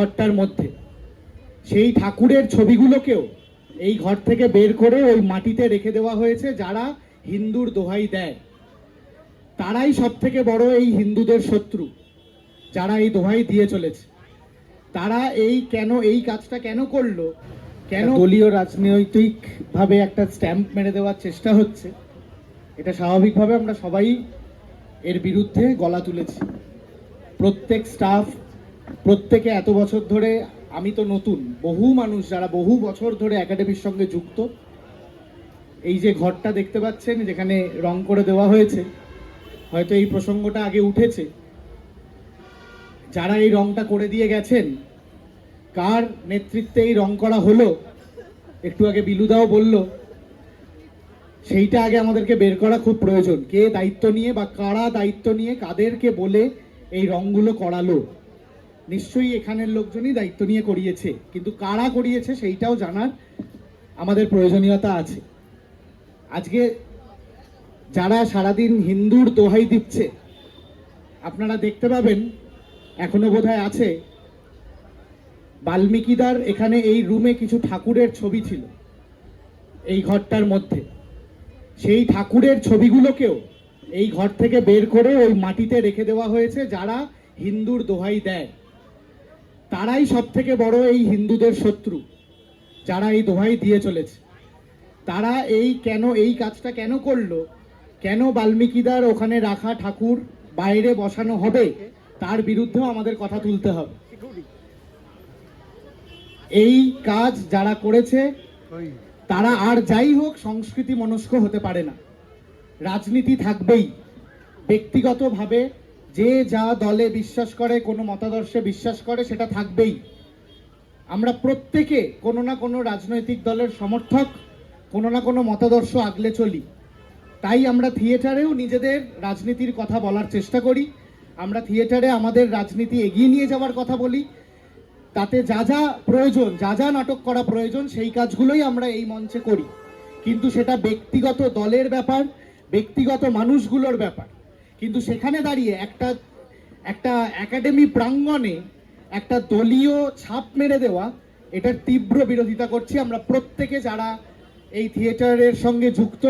ঘরটার মধ্যে সেই ঠাকুরের ছবিগুলোকেও এই ঘর থেকে বের করে ওই মাটিতে রেখে দেওয়া হয়েছে। যারা হিন্দুর দোহাই দেয় তারাই সব থেকে বড় এই হিন্দুদের শত্রু, যারা এই দোহাই দিয়ে চলেছে। তারা এই কাজটা কেন করলো, কেন দলীয় রাজনৈতিক ভাবে একটা স্ট্যাম্প মেরে দেওয়ার চেষ্টা হচ্ছে, এটা স্বাভাবিকভাবে আমরা সবাই এর বিরুদ্ধে গলা তুলেছি। প্রত্যেক স্টাফ, প্রত্যেকে এত বছর ধরে, আমি তো নতুন, বহু মানুষ যারা বহু বছর ধরে একাডেমির সঙ্গে যুক্ত। এই যে ঘরটা দেখতে পাচ্ছেন যেখানে রং করে দেওয়া হয়েছে, হয়তো এই প্রসঙ্গটা আগে উঠেছে, যারা এই রংটা করে দিয়ে গেছেন, কার নেতৃত্বে এই রং করা হলো, একটু আগে বিলুদাও বলল, সেইটা আগে আমাদেরকে বের করা খুব প্রয়োজন। কে দায়িত্ব নিয়ে বা কারা দায়িত্ব নিয়ে কাদেরকে বলে এই রংগুলো করালো। নিশ্চয়ই এখানের লোকজনই দায়িত্ব নিয়ে করিয়েছে, কিন্তু কারা করিয়েছে সেইটাও জানার আমাদের প্রয়োজনীয়তা আছে। আজকে যারা সারাদিন হিন্দুর দোহাই দিচ্ছে, আপনারা দেখতে পাবেন, এখনো বোধহয় আছে, বাল্মীকিদার এখানে এই রুমে কিছু ঠাকুরের ছবি ছিল এই ঘরটার মধ্যে। সেই ঠাকুরের ছবিগুলোকেও এই ঘর থেকে বের করে ওই মাটিতে রেখে দেওয়া হয়েছে। যারা হিন্দুর দোহাই দেয় তারাই সব থেকে বড় এই হিন্দুদের শত্রু, যারা এই দোহাই দিয়ে চলেছে। তারা এই কাজটা কেন করলো, কেন বাল্মীকিদার ওখানে রাখা ঠাকুর বাইরে বসানো হবে, তার বিরুদ্ধেও আমাদের কথা তুলতে হবে। এই কাজ যারা করেছে তারা আর যাই হোক সংস্কৃতি মনস্ক হতে পারে না। রাজনীতি থাকবেই, ব্যক্তিগতভাবে যে যা দলে বিশ্বাস করে, কোনো মতাদর্শে বিশ্বাস করে, সেটা থাকবেই। আমরা প্রত্যেকে কোনো না কোনো রাজনৈতিক দলের সমর্থক, কোনো না কোনো মতাদর্শ আগলে চলি। তাই আমরা থিয়েটারেও নিজেদের রাজনীতির কথা বলার চেষ্টা করি। আমরা থিয়েটারে আমাদের রাজনীতি এগিয়ে নিয়ে যাওয়ার কথা বলি। তাতে যা যা প্রয়োজন, যা যা নাটক করা প্রয়োজন, সেই কাজগুলোই আমরা এই মঞ্চে করি। কিন্তু সেটা ব্যক্তিগত দলের ব্যাপার, ব্যক্তিগত মানুষগুলোর ব্যাপার। কিন্তু সেখানে দাঁড়িয়ে একটা একাডেমি প্রাঙ্গণে একটা দলীয় ছাপ মেরে দেওয়া, এটার তীব্র বিরোধিতা করছি আমরা প্রত্যেকে, যারা এই থিয়েটারের সঙ্গে যুক্ত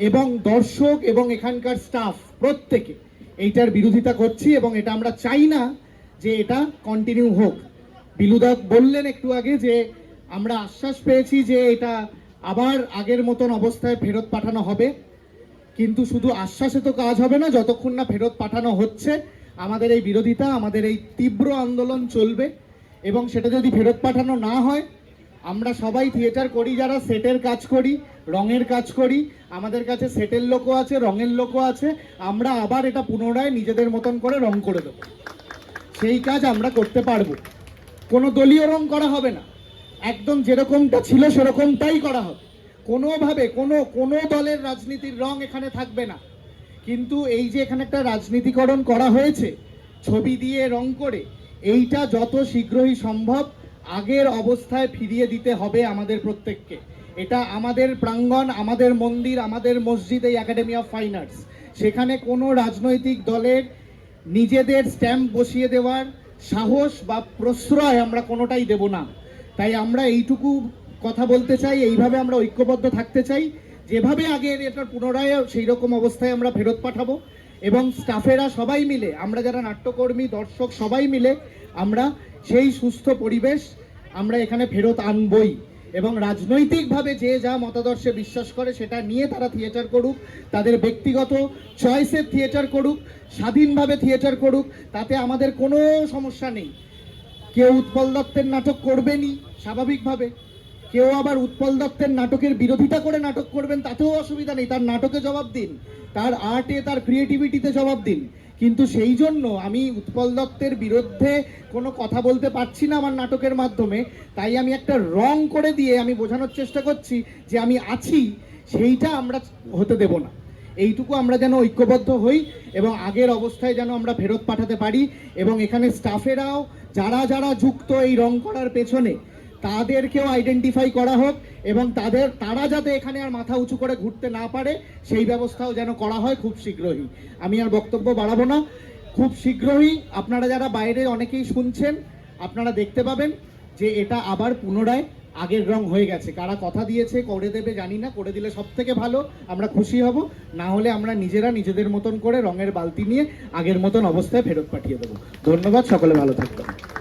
এবং দর্শক এবং এখানকার স্টাফ, প্রত্যেকে এইটার বিরোধিতা করছি। এবং এটা আমরা চাই না যে এটা কন্টিনিউ হোক। বিলুদা বললেন একটু আগে যে আমরা আশ্বাস পেয়েছি যে এটা আবার আগের মতন অবস্থায় ফেরত পাঠানো হবে, কিন্তু শুধু আশ্বাসে তো কাজ হবে না। যতক্ষণ না ফেরত পাঠানো হচ্ছে, আমাদের এই বিরোধিতা, আমাদের এই তীব্র আন্দোলন চলবে। এবং সেটা যদি ফেরত পাঠানো না হয়, আমরা সবাই থিয়েটার করি, যারা সেটের কাজ করি, রঙের কাজ করি, আমাদের কাছে সেটের লোকও আছে, রঙের লোকও আছে, আমরা আবার এটা পুনরায় নিজেদের মতন করে রং করে দেবো। সেই কাজ আমরা করতে পারবো। কোনো দলীয় রং করা হবে না, একদম যেরকমটা ছিল সেরকমটাই করা হবে। কোনোভাবে কোনো দলের রাজনীতির রং এখানে থাকবে না। কিন্তু এই যে এখানে একটা রাজনীতিকরণ করা হয়েছে ছবি দিয়ে রং করে, এইটা যত শীঘ্রই সম্ভব আগের অবস্থায় ফিরিয়ে দিতে হবে আমাদের প্রত্যেককে। এটা আমাদের প্রাঙ্গণ, আমাদের মন্দির, আমাদের মসজিদ, এই একাডেমি অফ ফাইন আর্টস। সেখানে কোনো রাজনৈতিক দলের নিজেদের স্ট্যাম্প বসিয়ে দেওয়ার সাহস বা প্রশ্রয় আমরা কোনোটাই দেব না। তাই আমরা এইটুকু কথা বলতে চাই, এইভাবে আমরা ঐক্যবদ্ধ থাকতে চাই। যেভাবে আগে এটার পুনরায় সেই রকম অবস্থায় আমরা ফেরত পাঠাবো। এবং স্টাফেরা সবাই মিলে, আমরা যারা নাট্যকর্মী, দর্শক, সবাই মিলে আমরা সেই সুস্থ পরিবেশ আমরা এখানে ফেরত আনবই। এবং রাজনৈতিকভাবে যে যা মতাদর্শে বিশ্বাস করে সেটা নিয়ে তারা থিয়েটার করুক, তাদের ব্যক্তিগত চয়েসের থিয়েটার করুক, স্বাধীনভাবে থিয়েটার করুক, তাতে আমাদের কোনো সমস্যা নেই। কেউ উৎপল দত্তের নাটক করবেনই স্বাভাবিকভাবে, কেউ আবার উৎপল দত্তের নাটকের বিরোধিতা করে নাটক করবেন, তাতেও অসুবিধা নেই। তার নাটকে জবাব দিন, তার আর্টে, তার ক্রিয়েটিভিটিতে জবাব দিন। কিন্তু সেই জন্য আমি উৎপল দত্তের বিরুদ্ধে কোনো কথা বলতে পারছি না আমার নাটকের মাধ্যমে। তাই আমি একটা রং করে দিয়ে আমি বোঝানোর চেষ্টা করছি যে আমি আছি, সেইটা আমরা হতে দেব না। এইটুকু আমরা যেন ঐক্যবদ্ধ হই এবং আগের অবস্থায় যেন আমরা ফেরত পাঠাতে পারি। এবং এখানে স্টাফেরাও যারা যারা যুক্ত এই রং করার পেছনে, তাদেরকেও আইডেন্টিফাই করা হোক এবং তারা যাতে এখানে আর মাথা উঁচু করে ঘুরতে না পারে, সেই ব্যবস্থাও যেন করা হয় খুব শীঘ্রই। আমি আর বক্তব্য বাড়াবো না। খুব শীঘ্রই আপনারা যারা বাইরে অনেকেই শুনছেন, আপনারা দেখতে পাবেন যে এটা আবার পুনরায় আগের রং হয়ে গেছে। কারা কথা দিয়েছে করে দেবে জানি না, করে দিলে সব থেকে ভালো, আমরা খুশি হব। না হলে আমরা নিজেরা নিজেদের মতন করে রঙের বালতি নিয়ে আগের মতন অবস্থায় ফেরত পাঠিয়ে দেবো। ধন্যবাদ, সকলে ভালো থাকবেন।